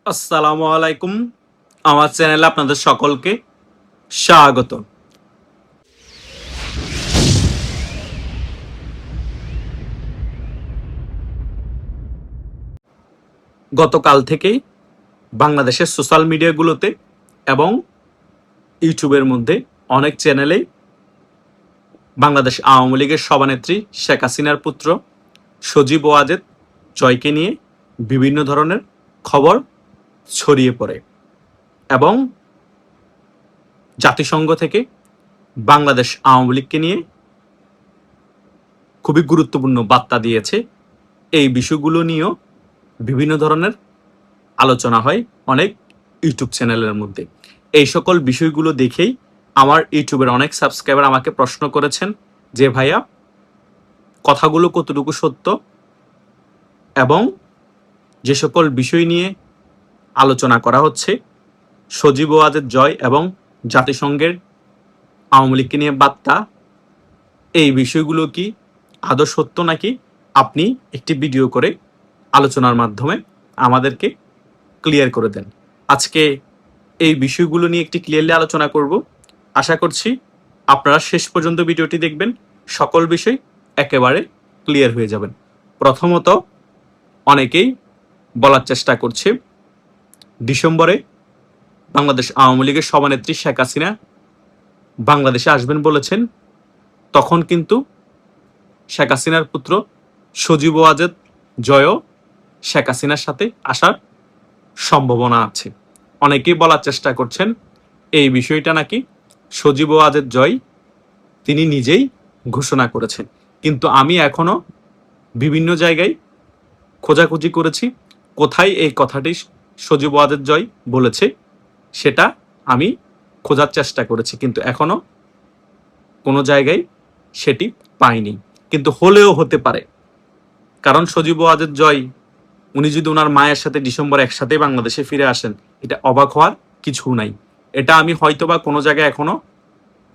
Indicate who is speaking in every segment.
Speaker 1: আসসালামু আলাইকুম। আমার চ্যানেলে আপনাদের সকলকে স্বাগত। গতকাল থেকেই বাংলাদেশের সোশ্যাল মিডিয়াগুলোতে এবং ইউটিউবের মধ্যে অনেক চ্যানেলেই বাংলাদেশ আওয়ামী লীগের সভানেত্রী শেখ হাসিনার পুত্র সজীব ওয়াজেদ জয়কে নিয়ে বিভিন্ন ধরনের খবর ছড়িয়ে পড়ে এবং জাতিসংঘ থেকে বাংলাদেশ আওয়ামী লীগকে নিয়ে খুবই গুরুত্বপূর্ণ বার্তা দিয়েছে। এই বিষয়গুলো নিয়েও বিভিন্ন ধরনের আলোচনা হয় অনেক ইউটিউব চ্যানেলের মধ্যে। এই সকল বিষয়গুলো দেখেই আমার ইউটিউবের অনেক সাবস্ক্রাইবার আমাকে প্রশ্ন করেছেন যে ভাইয়া, কথাগুলো কতটুকু সত্য এবং যে সকল বিষয় নিয়ে আলোচনা করা হচ্ছে, সজীব ওয়াজেদ জয় এবং জাতিসংঘের আওয়ামী লীগকে নিয়ে বার্তা, এই বিষয়গুলো কি আদৌ সত্য নাকি আপনি একটি ভিডিও করে আলোচনার মাধ্যমে আমাদেরকে ক্লিয়ার করে দেন। আজকে এই বিষয়গুলো নিয়ে একটি ক্লিয়ারলি আলোচনা করব। আশা করছি আপনারা শেষ পর্যন্ত ভিডিওটি দেখবেন, সকল বিষয় একেবারে ক্লিয়ার হয়ে যাবেন। প্রথমত, অনেকেই বলার চেষ্টা করছে ডিসেম্বরে বাংলাদেশ আওয়ামী লীগের সভানেত্রী শেখ হাসিনা বাংলাদেশে আসবেন বলেছেন। তখন কিন্তু শেখ হাসিনার পুত্র সজীব ওয়াজেদ জয়ও শেখ হাসিনার সাথে আসার সম্ভাবনা আছে। অনেকেই বলার চেষ্টা করছেন এই বিষয়টা নাকি সজীব ওয়াজেদ জয় তিনি নিজেই ঘোষণা করেছেন, কিন্তু আমি এখনো বিভিন্ন জায়গায় খোঁজাখুঁজি করেছি কোথায় এই কথাটি সজীব ওয়াজেদ জয় বলেছে, সেটা আমি খোঁজার চেষ্টা করেছি, কিন্তু এখনো কোনো জায়গায় সেটি পাইনি। কিন্তু হলেও হতে পারে, কারণ সজীব ওয়াজেদ জয় উনি যদি ওনার মায়ের সাথে ডিসেম্বর একসাথে বাংলাদেশে ফিরে আসেন, এটা অবাক হওয়ার কিছু নাই। এটা আমি হয়তোবা কোনো জায়গায় এখনো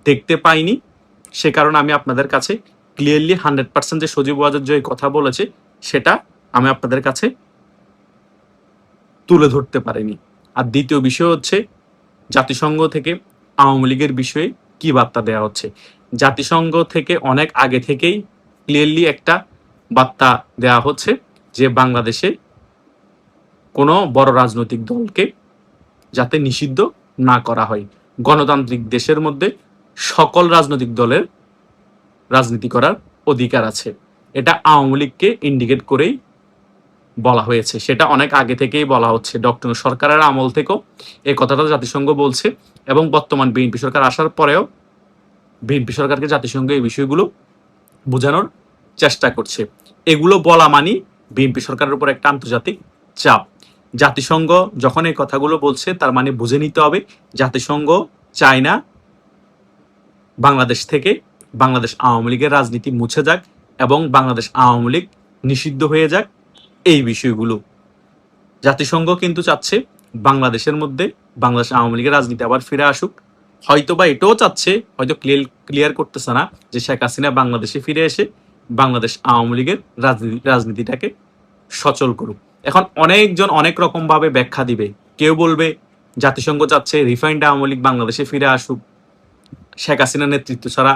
Speaker 1: দেখতে পাইনি, সে কারণে আমি আপনাদের কাছে ক্লিয়ারলি 100% যে সজীব ওয়াজেদ জয় কথা বলেছে সেটা আমি আপনাদের কাছে তুলে ধরতে পারিনি। আর দ্বিতীয় বিষয় হচ্ছে জাতিসংঘ থেকে আওয়ামী লীগের বিষয়ে কি বার্তা দেওয়া হচ্ছে। জাতিসংঘ থেকে অনেক আগে থেকেই ক্লিয়ারলি একটা বার্তা দেওয়া হচ্ছে যে বাংলাদেশে কোনো বড় রাজনৈতিক দলকে যাতে নিষিদ্ধ না করা হয়। গণতান্ত্রিক দেশের মধ্যে সকল রাজনৈতিক দলের রাজনীতি করার অধিকার আছে। এটা আওয়ামী লীগকে ইন্ডিকেট করেই বলা হয়েছে, সেটা অনেক আগে থেকেই বলা হচ্ছে। ডক্টর সরকারের আমল থেকেও এই কথাটা জাতিসংঘ বলছে এবং বর্তমান বিএনপি সরকার আসার পরেও বিএনপি সরকারকে জাতিসংঘ এই বিষয়গুলো বোঝানোর চেষ্টা করছে। এগুলো বলা মানি বিএনপি সরকারের উপর একটা আন্তর্জাতিক চাপ। জাতিসংঘ যখন এই কথাগুলো বলছে তার মানে বুঝে নিতে হবে জাতিসংঘ চায় না বাংলাদেশ থেকে বাংলাদেশ আওয়ামী লীগের রাজনীতি মুছে যাক এবং বাংলাদেশ আওয়ামী লীগ নিষিদ্ধ হয়ে যাক। এই বিষয়গুলো জাতিসংঘ কিন্তু চাচ্ছে বাংলাদেশের মধ্যে বাংলাদেশ আওয়ামী লীগের রাজনীতি আবার ফিরে আসুক। হয়তো বা এটাও চাচ্ছে, হয়তো ক্লিয়ার করতেছে না, যে শেখ হাসিনা বাংলাদেশে ফিরে এসে বাংলাদেশ আওয়ামী লীগের রাজনীতিটাকে সচল করুক। এখন অনেকজন অনেক রকম ভাবে ব্যাখ্যা দিবে। কেউ বলবে জাতিসংঘ চাচ্ছে রিফাইন্ড আওয়ামী লীগ বাংলাদেশে ফিরে আসুক, শেখ হাসিনার নেতৃত্ব ছাড়া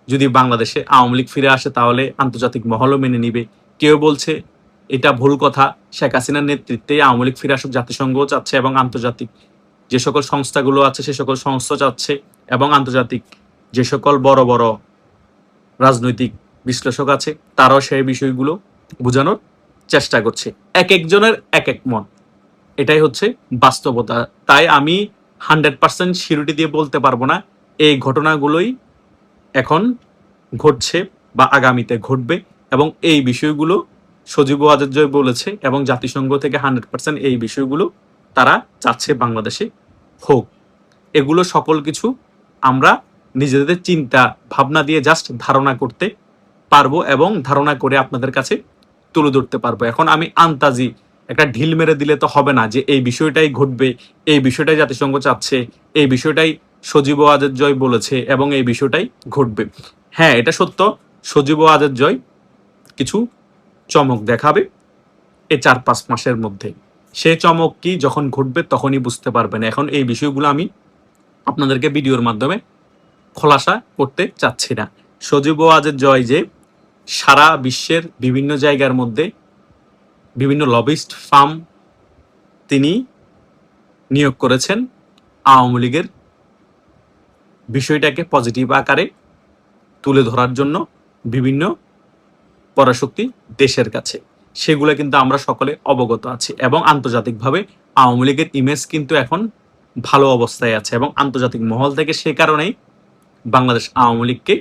Speaker 1: যদি বাংলাদেশে আওয়ামী লীগ ফিরে আসে তাহলে আন্তর্জাতিক মহলও মেনে নিবে। কেউ বলছে এটা ভুল কথা, শেখ হাসিনার নেতৃত্বে আওয়ামী লীগ ফিরে আসুক জাতিসংঘও চাচ্ছে এবং আন্তর্জাতিক যে সকল সংস্থাগুলো আছে সে সকল সংস্থা চাচ্ছে এবং আন্তর্জাতিক যে সকল বড় বড় রাজনৈতিক বিশ্লেষক আছে তারাও সেই বিষয়গুলো বোঝানোর চেষ্টা করছে। এক একজনের এক এক মত, এটাই হচ্ছে বাস্তবতা। তাই আমি 100% সিউরিটি দিয়ে বলতে পারবো না এই ঘটনাগুলোই এখন ঘটছে বা আগামীতে ঘটবে এবং এই বিষয়গুলো সজীব ওয়াজেদ জয় বলেছে এবং জাতিসংঘ থেকে 100% এই বিষয়গুলো তারা চাচ্ছে বাংলাদেশে হোক। এগুলো সকল কিছু আমরা নিজেদের চিন্তা ভাবনা দিয়ে জাস্ট ধারণা করতে পারবো এবং ধারণা করে আপনাদের কাছে তুলে ধরতে পারবো। এখন আমি আন্তাজি একটা ঢিল মেরে দিলে তো হবে না যে এই বিষয়টাই ঘটবে, এই বিষয়টাই জাতিসংঘ চাচ্ছে, এই বিষয়টাই সজীব ওয়াজেদ জয় বলেছে এবং এই বিষয়টাই ঘটবে। হ্যাঁ, এটা সত্য, সজীব ওয়াজেদ জয় কিছু চমক দেখাবে এই 4-5 মাসের মধ্যে। সে চমক কি যখন ঘটবে তখনই বুঝতে পারবেন। এখন এই বিষয়গুলো আমি আপনাদেরকে ভিডিওর মাধ্যমে খোলাসা করতে চাচ্ছি না। সজীব ওয়াজেদ জয় যে সারা বিশ্বের বিভিন্ন জায়গার মধ্যে বিভিন্ন লবিস্ট ফার্ম তিনি নিয়োগ করেছেন আওয়ামী লীগের বিষয়টাকে পজিটিভ আকারে তুলে ধরার জন্য বিভিন্ন পরাশক্তি দেশের কাছে, সেগুলো কিন্তু আমরা সকলে অবগত আছি এবং আন্তর্জাতিকভাবে আওয়ামী লীগের ইমেজ কিন্তু এখন ভালো অবস্থায় আছে এবং আন্তর্জাতিক মহল থেকে সে কারণেই বাংলাদেশ আওয়ামী লীগকে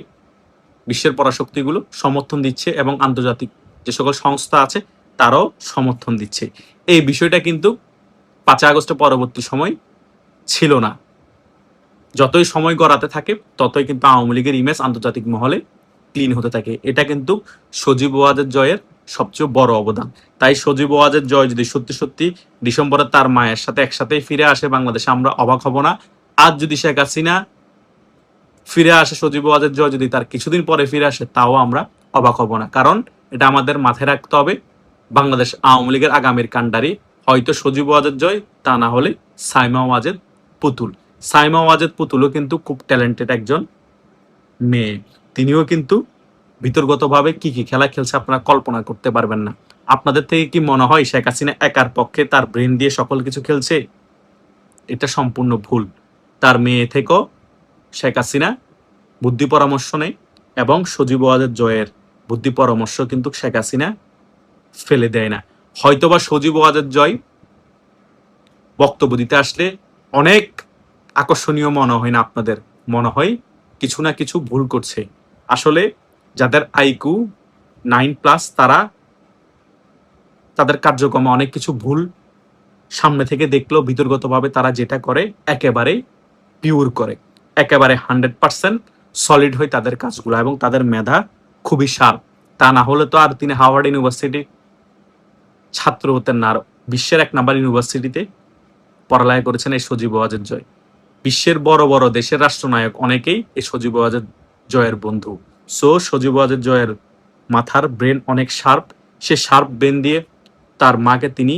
Speaker 1: বিশ্বের পরাশক্তিগুলো সমর্থন দিচ্ছে এবং আন্তর্জাতিক যে সকল সংস্থা আছে তারাও সমর্থন দিচ্ছে। এই বিষয়টা কিন্তু 5 আগস্টের পরবর্তী সময় ছিল না। যতই সময় গড়াতে থাকে ততই কিন্তু আওয়ামী লীগের ইমেজ আন্তর্জাতিক মহলে ক্লিন হতে থাকে। এটা কিন্তু সজীব ওয়াজেদ জয়ের সবচেয়ে বড় অবদান। তাই সজীব ওয়াজেদ জয় যদি সত্যি সত্যি ডিসেম্বরে তার মায়ের সাথে একসাথেই ফিরে আসে বাংলাদেশে, আমরা অবাক হব না। আজ যদি শেখ হাসিনা ফিরে আসে, সজীব ওয়াজেদ জয় যদি তার কিছুদিন পরে ফিরে আসে, তাও আমরা অবাক হব না। কারণ এটা আমাদের মাথায় রাখতে হবে, বাংলাদেশ আওয়ামী লীগের আগামীর কাণ্ডারি হয়তো সজীব ওয়াজেদ জয়, তা না হলে সাইমা ওয়াজেদ পুতুল। সাইমা ওয়াজেদ পুতুলও কিন্তু খুব ট্যালেন্টেড একজন মেয়ে। তিনিও কিন্তু বিতর্কতভাবে কি কি খেলা খেলছে আপনারা কল্পনা করতে পারবেন না। আপনাদের থেকে কি মনে হয় শেখ হাসিনা একার পক্ষে তার ব্রেন দিয়ে সকল কিছু খেলছে? এটা সম্পূর্ণ ভুল। তার মেয়ে থেকেও শেখ হাসিনা বুদ্ধি পরামর্শ নেয় এবং সজীব ওয়াজেদ জয়ের বুদ্ধি পরামর্শ কিন্তু শেখ হাসিনা ফেলে দেয় না। হয়তোবা সজীব ওয়াজেদ জয় বক্তব্য দিতে আসলে অনেক আকর্ষণীয় মনে হয় না আপনাদের, মনে হয় কিছু না কিছু ভুল করছে। আসলে যাদের আইকিউ 9+ তারা তাদের কার্যক্রমে অনেক কিছু ভুল সামনে থেকে দেখলেও বিতর্কতভাবে তারা যেটা করে একেবারে পিওর করে, একেবারে 100% সলিড হয় তাদের কাজগুলো এবং তাদের মেধা খুবই শার্প। তা না হলে তো আর তিনি হাওয়ার্ড ইউনিভার্সিটি ছাত্র হতেন না। আর বিশ্বের 1 নাম্বার ইউনিভার্সিটিতে পড়ালেখা করেছেন এই সজীব ওয়াজেদ জয়। বিশ্বের বড় বড় দেশের রাষ্ট্রনায়ক অনেকেই এই সজীব ওয়াজেদ জয়ের বন্ধু। সো সজীব ওয়াজেদ জয়ের মাথার ব্রেন অনেক শার্প। সে শার্প ব্রেন দিয়ে তার মাকে তিনি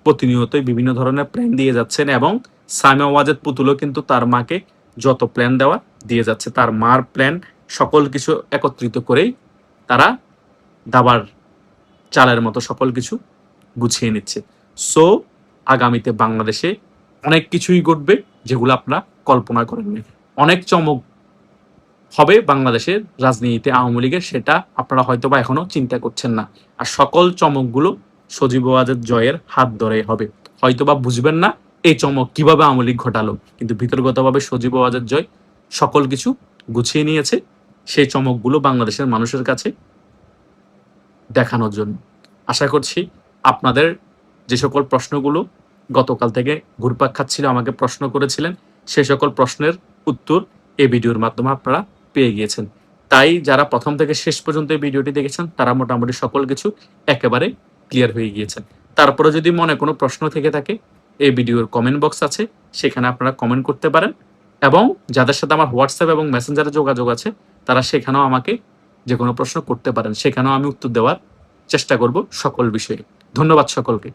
Speaker 1: প্রতিনিয়তই বিভিন্ন ধরনের প্ল্যান দিয়ে যাচ্ছেন এবং সাইমা ওয়াজেদ পুতুলও কিন্তু তার মাকে যত প্ল্যান দেওয়া দিয়ে যাচ্ছে। তার মার প্ল্যান সকল কিছু একত্রিত করেই তারা দাবার চালের মতো সকল কিছু গুছিয়ে নিচ্ছে। সো আগামীতে বাংলাদেশে অনেক কিছুই ঘটবে যেগুলো আপনারা কল্পনা করেননি। অনেক চমক হবে বাংলাদেশের রাজনীতিতে আওয়ামী লীগের, সেটা আপনারা হয়তোবা এখনো চিন্তা করছেন না। আর সকল চমকগুলো সজীব ওয়াজেদ জয়ের হাত ধরেই হবে। হয়তোবা বুঝবেন না এই চমক কিভাবে আওয়ামী লীগ ঘটালো, কিন্তু বিতর্কতভাবে সজীব ওয়াজেদ জয় সকল কিছু গুছিয়ে নিয়েছে সেই চমকগুলো বাংলাদেশের মানুষের কাছে দেখানোর জন্য। আশা করছি আপনাদের যে সকল প্রশ্নগুলো গতকাল থেকে ঘুরপাক খাচ্ছিল, আমাকে প্রশ্ন করেছিলেন, সেই সকল প্রশ্নের উত্তর এই ভিডিওর মাধ্যমে আপনারা পেয়ে গিয়েছেন। তাই যারা প্রথম থেকে শেষ পর্যন্ত এই ভিডিওটি দেখেছেন তারা মোটামুটি সকল কিছু একেবারে ক্লিয়ার হয়ে গিয়েছেন। তারপরে যদি মনে কোনো প্রশ্ন থেকে থাকে, এই ভিডিওর কমেন্ট বক্স আছে, সেখানে আপনারা কমেন্ট করতে পারেন এবং যাদের সাথে আমার হোয়াটসঅ্যাপ এবং মেসেঞ্জারে যোগাযোগ আছে তারা সেখানেও আমাকে যে কোনো প্রশ্ন করতে পারেন, সেখানেও আমি উত্তর দেওয়ার চেষ্টা করব সকল বিষয়ে। ধন্যবাদ সকলকে।